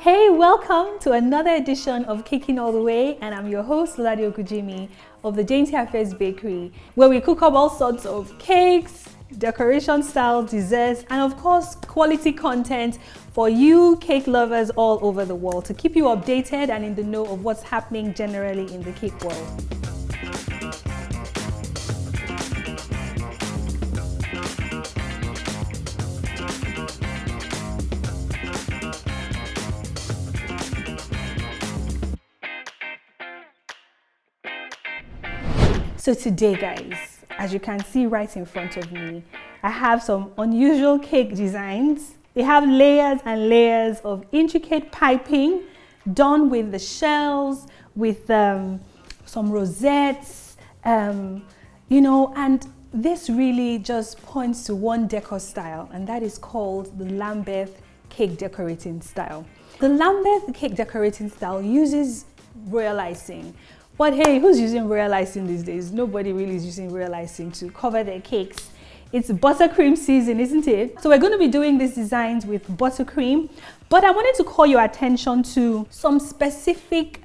Hey, welcome to another edition of Caking All the Way, and I'm your host Ladi Okujimi of the Dainty Affairs Bakery, where we cook up all sorts of cakes, decoration style desserts, and of course quality content for you cake lovers all over the world to keep you updated and in the know of what's happening generally in the cake world. So today, guys, as you can see right in front of me, I have some unusual cake designs. They have layers and layers of intricate piping done with the shells, with some rosettes, and this really just points to one decor style, and that is called the Lambeth cake decorating style. The Lambeth cake decorating style uses royal icing. But hey, who's using royal icing these days? Nobody really is using royal icing to cover their cakes. It's buttercream season, isn't it? So we're going to be doing these designs with buttercream, but I wanted to call your attention to some specific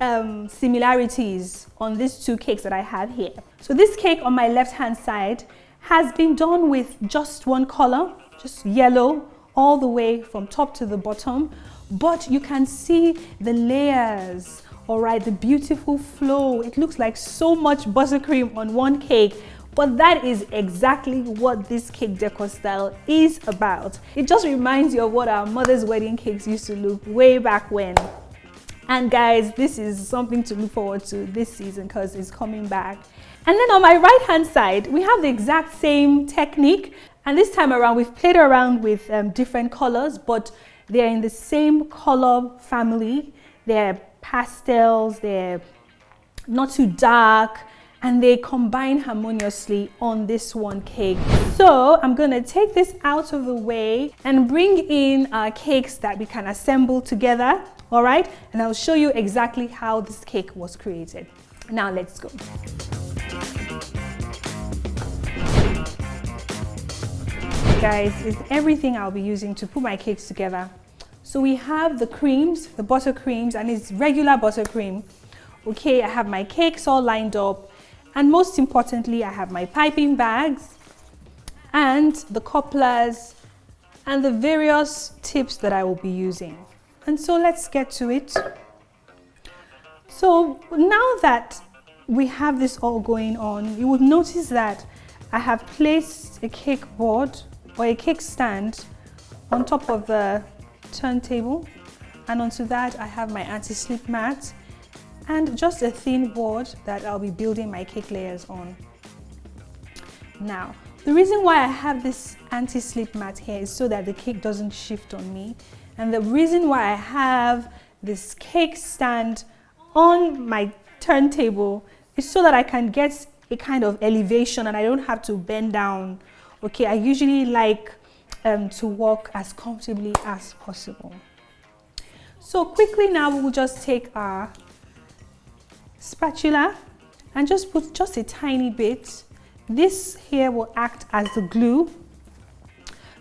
similarities on these two cakes that I have here. So this cake on my left-hand side has been done with just one color, just yellow, all the way from top to the bottom, but you can see the layers. All right, the beautiful flow. It looks like so much buttercream on one cake, but that is exactly what this cake decor style is about. It just reminds you of what our mother's wedding cakes used to look way back when. And guys, this is something to look forward to this season because it's coming back. And then on my right hand side, we have the exact same technique. And this time around, we've played around with different colors, but they're in the same color family. They're pastels, they're not too dark, and they combine harmoniously on this one cake. So I'm gonna take this out of the way and bring in our cakes that we can assemble together, all right? And I'll show you exactly how this cake was created. Now let's go. Guys, it's everything I'll be using to put my cakes together. So we have the creams, the buttercreams, and it's regular buttercream. Okay, I have my cakes all lined up. And most importantly, I have my piping bags and the couplers and the various tips that I will be using. And so let's get to it. So now that we have this all going on, you would notice that I have placed a cake board or a cake stand on top of the turntable, and onto that I have my anti-slip mat and just a thin board that I'll be building my cake layers on. Now, the reason why I have this anti-slip mat here is so that the cake doesn't shift on me, and the reason why I have this cake stand on my turntable is so that I can get a kind of elevation and I don't have to bend down. Okay, I usually like to walk as comfortably as possible. So quickly now we'll just take our spatula and just put just a tiny bit. This here will act as the glue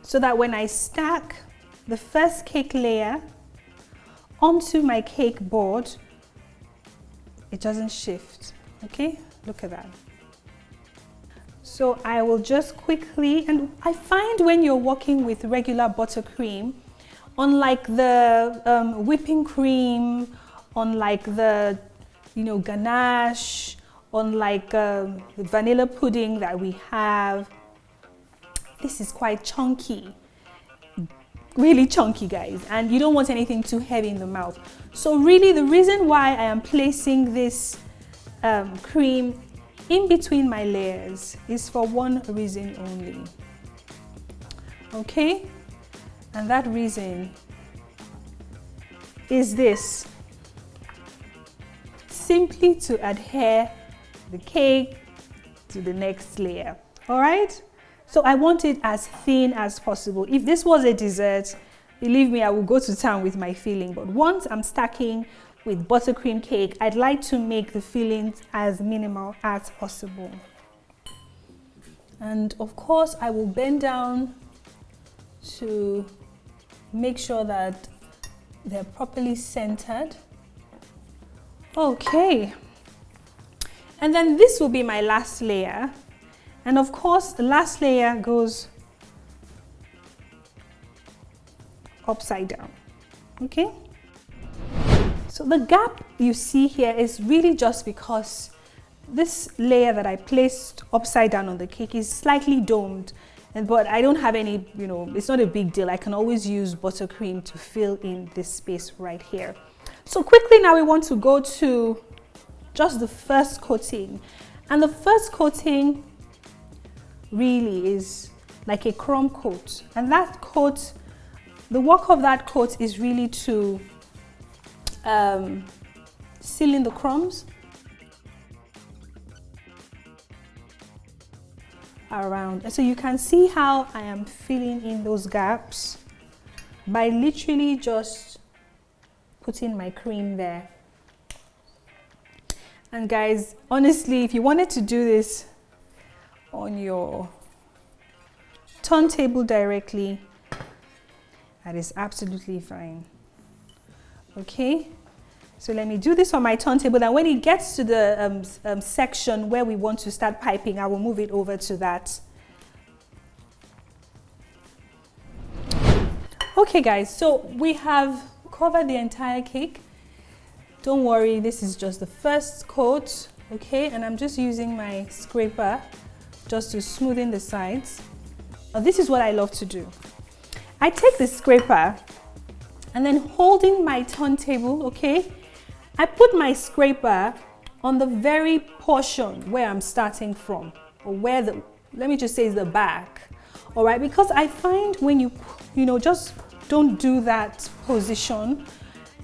so that when I stack the first cake layer onto my cake board, it doesn't shift. Okay, look at that. So I will just quickly, and I find when you're working with regular buttercream, unlike the whipping cream, unlike the ganache, unlike the vanilla pudding that we have, this is quite chunky, really chunky, guys, and you don't want anything too heavy in the mouth. So really the reason why I am placing this cream in between my layers is for one reason only. Okay, and that reason is this: simply to adhere the cake to the next layer. All right, so I want it as thin as possible. If this was a dessert, believe me, I will go to town with my filling, but once I'm stacking with buttercream cake, I'd like to make the fillings as minimal as possible. And of course, I will bend down to make sure that they're properly centered. Okay. And then this will be my last layer. And of course, the last layer goes upside down. Okay. So the gap you see here is really just because this layer that I placed upside down on the cake is slightly domed. But I don't have any, it's not a big deal. I can always use buttercream to fill in this space right here. So quickly now we want to go to just the first coating. And the first coating really is like a crumb coat. And that coat, the work of that coat is really to seal in the crumbs around. And so you can see how I am filling in those gaps by literally just putting my cream there. And guys, honestly, if you wanted to do this on your turntable directly, that is absolutely fine. Okay, so let me do this on my turntable, and when it gets to the section where we want to start piping, I will move it over to that. Okay guys, so we have covered the entire cake. Don't worry, this is just the first coat, okay? And I'm just using my scraper just to smoothen the sides. Now, this is what I love to do. I take the scraper and then holding my turntable, okay? I put my scraper on the very portion where I'm starting from, or where let me just say is the back, all right? Because I find when you just don't do that position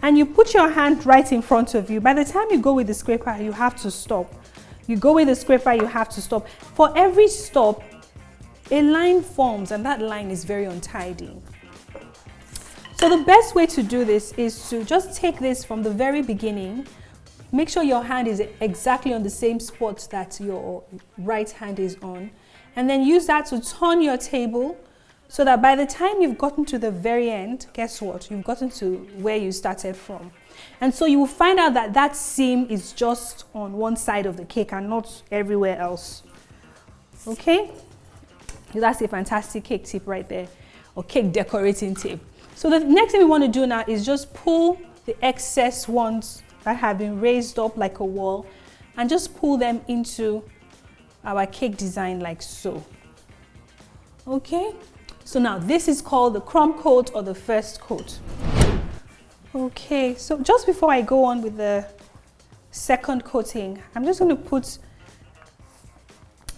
and you put your hand right in front of you, by the time you go with the scraper, you have to stop. You go with the scraper, you have to stop. For every stop, a line forms, and that line is very untidy. So the best way to do this is to just take this from the very beginning. Make sure your hand is exactly on the same spot that your right hand is on, and then use that to turn your table so that by the time you've gotten to the very end, guess what? You've gotten to where you started from. And so you will find out that that seam is just on one side of the cake and not everywhere else. Okay? That's a fantastic cake tip right there, or cake decorating tip. So the next thing we want to do now is just pull the excess ones that have been raised up like a wall and just pull them into our cake design like so. Okay? So now this is called the crumb coat or the first coat. Okay, so just before I go on with the second coating, I'm just going to put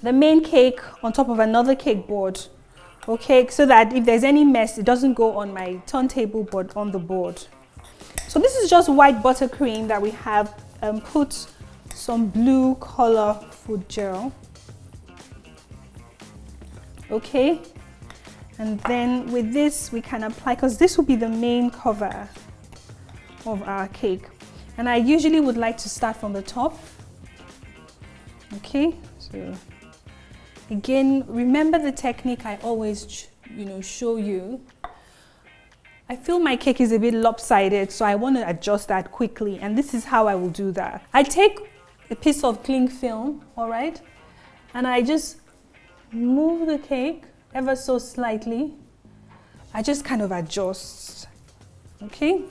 the main cake on top of another cake board, okay, so that if there's any mess, it doesn't go on my turntable but on the board. So this is just white buttercream that we have put some blue color food gel, okay, and then with this we can apply, because this will be the main cover of our cake, and I usually would like to start from the top. Okay, so again, remember the technique I always show you. I feel my cake is a bit lopsided, so I want to adjust that quickly, and this is how I will do that. I take a piece of cling film, all right, and I just move the cake ever so slightly. I just kind of adjust, okay?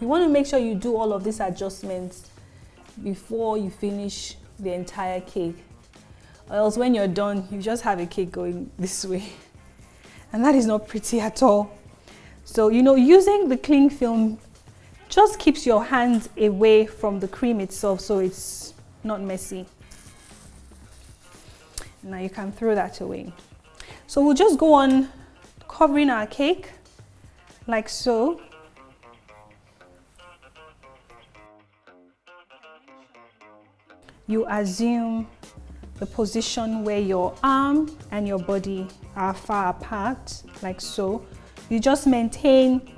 You want to make sure you do all of these adjustments before you finish the entire cake, or else when you're done, you just have a cake going this way, and that is not pretty at all. So, using the cling film just keeps your hands away from the cream itself, so it's not messy. Now you can throw that away. So we'll just go on covering our cake like so. You assume the position where your arm and your body are far apart, like so. You just maintain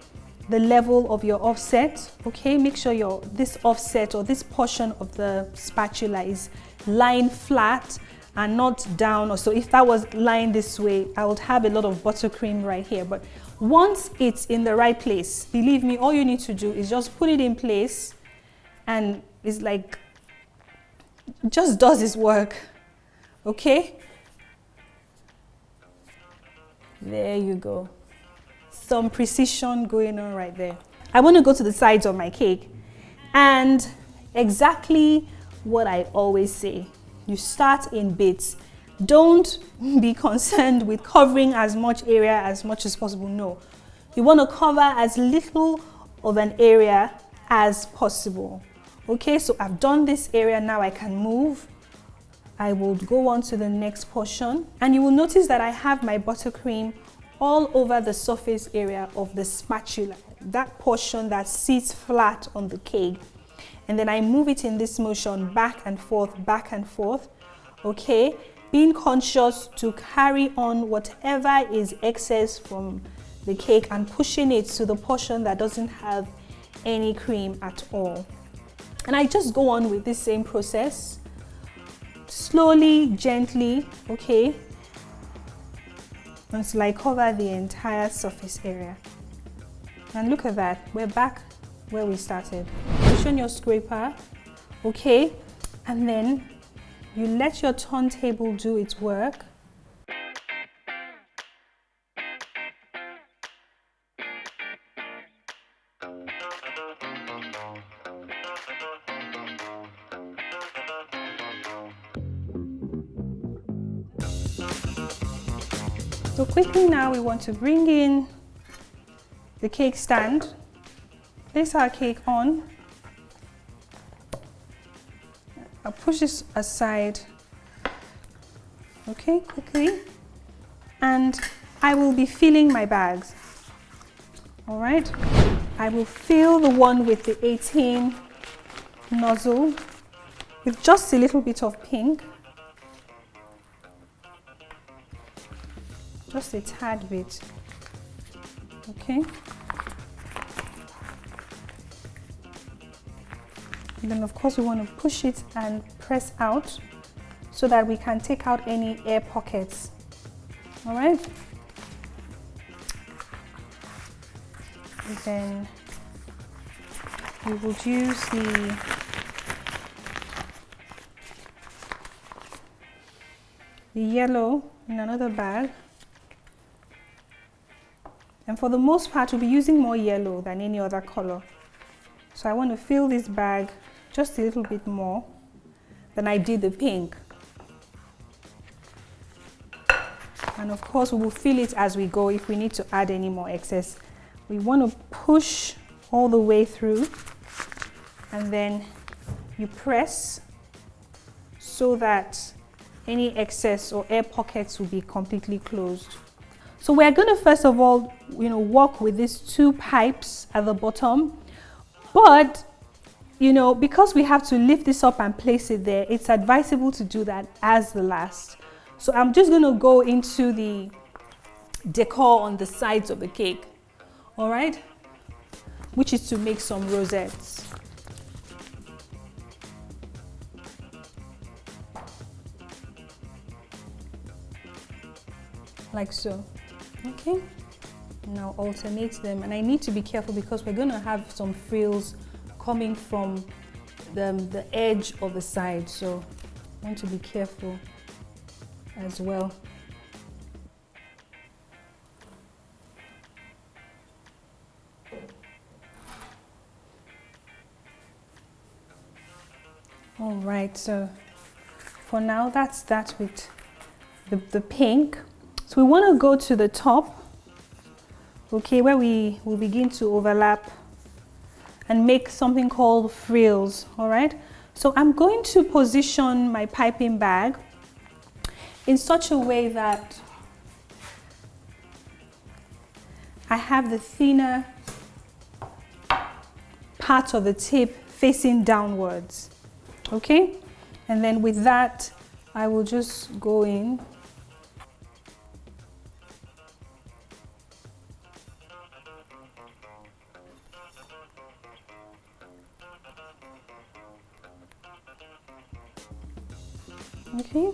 the level of your offset, okay? Make sure this offset or this portion of the spatula is lying flat and not down. Or so if that was lying this way, I would have a lot of buttercream right here. But Once it's in the right place, believe me, all you need to do is just put it in place, and it's like, just does its work. Okay? There you go. Some precision going on right there. I want to go to the sides of my cake, and exactly what I always say, you start in bits. Don't be concerned with covering as much area as much as possible. No, you want to cover as little of an area as possible. Okay, so I've done this area. Now I can move. I will go on to the next portion, and you will notice that I have my buttercream all over the surface area of the spatula, that portion that sits flat on the cake. And then I move it in this motion back and forth, okay? Being conscious to carry on whatever is excess from the cake and pushing it to the portion that doesn't have any cream at all. And I just go on with this same process, slowly, gently, okay, until I cover the entire surface area. And look at that, we're back where we started. Position your scraper, okay, and then you let your turntable do its work. So quickly now we want to bring in the cake stand, place our cake on. I'll push this aside, okay, quickly, and I will be filling my bags. All right, I will fill the one with the 18 nozzle with just a little bit of pink. Just a tad bit, okay? And then of course we want to push it and press out so that we can take out any air pockets, all right? And then we will use the yellow in another bag. And for the most part, we'll be using more yellow than any other color. So I want to fill this bag just a little bit more than I did the pink. And of course, we will fill it as we go if we need to add any more excess. We want to push all the way through, and then you press so that any excess or air pockets will be completely closed. So we're going to first of all, work with these two pipes at the bottom, but because we have to lift this up and place it there, it's advisable to do that as the last. So I'm just going to go into the decor on the sides of the cake, all right, which is to make some rosettes. Like so. Okay, now alternate them, and I need to be careful because we're going to have some frills coming from the edge of the side, so I want to be careful as well. All right, so for now that's that with the pink. So we want to go to the top, okay, where we will begin to overlap and make something called frills, all right? So I'm going to position my piping bag in such a way that I have the thinner part of the tip facing downwards, okay? And then with that, I will just go in. Okay,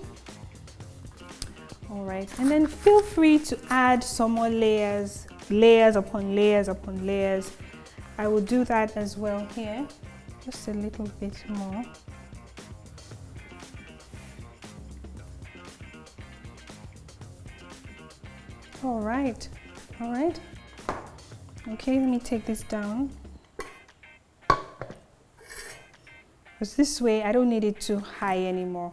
all right, and then feel free to add some more layers layers upon layers upon layers. I will do that as well here, just a little bit more. All right. Okay, let me take this down. Because this way I don't need it too high anymore.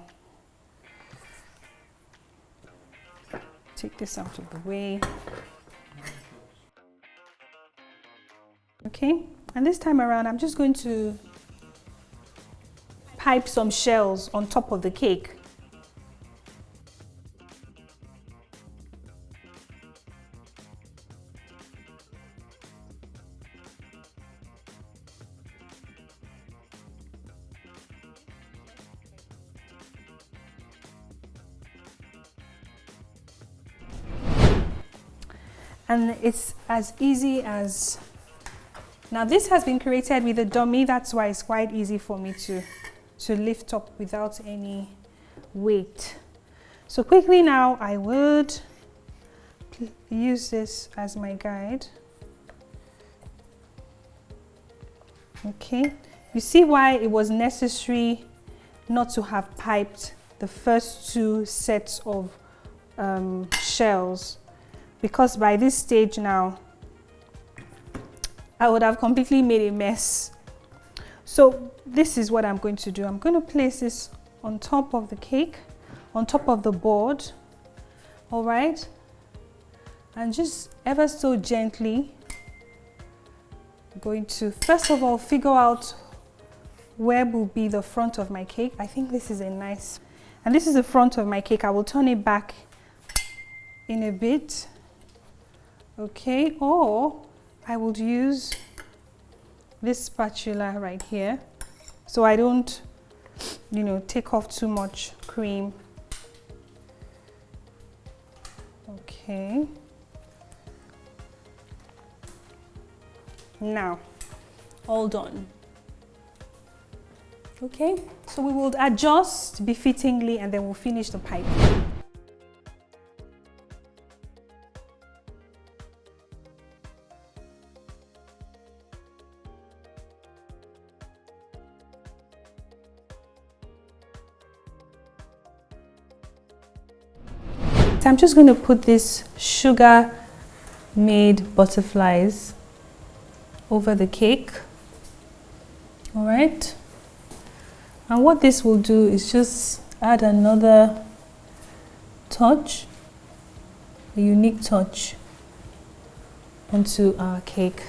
Take this out of the way. Okay, and this time around I'm just going to pipe some shells on top of the cake. And it's as easy as, now this has been created with a dummy, that's why it's quite easy for me to lift up without any weight. So quickly now I would use this as my guide. Okay, you see why it was necessary not to have piped the first two sets of shells, because by this stage now I would have completely made a mess. So this is what I'm going to do. I'm going to place this on top of the cake, on top of the board, all right, and just ever so gently going to first of all figure out where will be the front of my cake. I think this is a nice, and this is the front of my cake. I will turn it back in a bit. Okay, or I would use this spatula right here so I don't, you know, take off too much cream. Okay. Now, all done. Okay, so we will adjust befittingly and then we'll finish the pipe. So I'm just going to put this sugar made butterflies over the cake. All right, and what this will do is just add another touch, a unique touch onto our cake.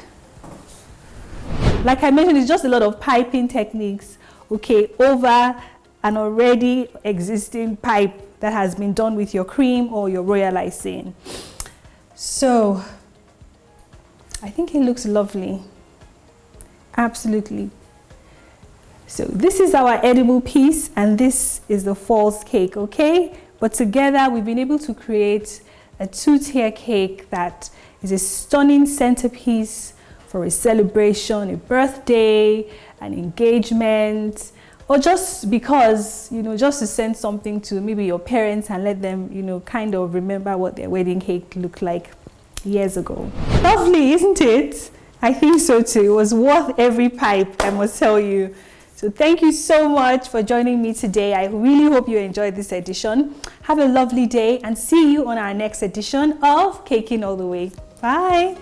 Like I mentioned, it's just a lot of piping techniques, okay, over an already existing pipe that has been done with your cream or your royal icing. So I think it looks lovely. Absolutely. So this is our edible piece and this is the false cake, okay? But together we've been able to create a two-tier cake that is a stunning centerpiece for a celebration, a birthday, an engagement, or just because, you know, just to send something to maybe your parents and let them, you know, kind of remember what their wedding cake looked like years ago. Lovely, isn't it? I think so too. It was worth every pipe, I must tell you. So thank you so much for joining me today. I really hope you enjoyed this edition. Have a lovely day and see you on our next edition of Caking All the Way. Bye.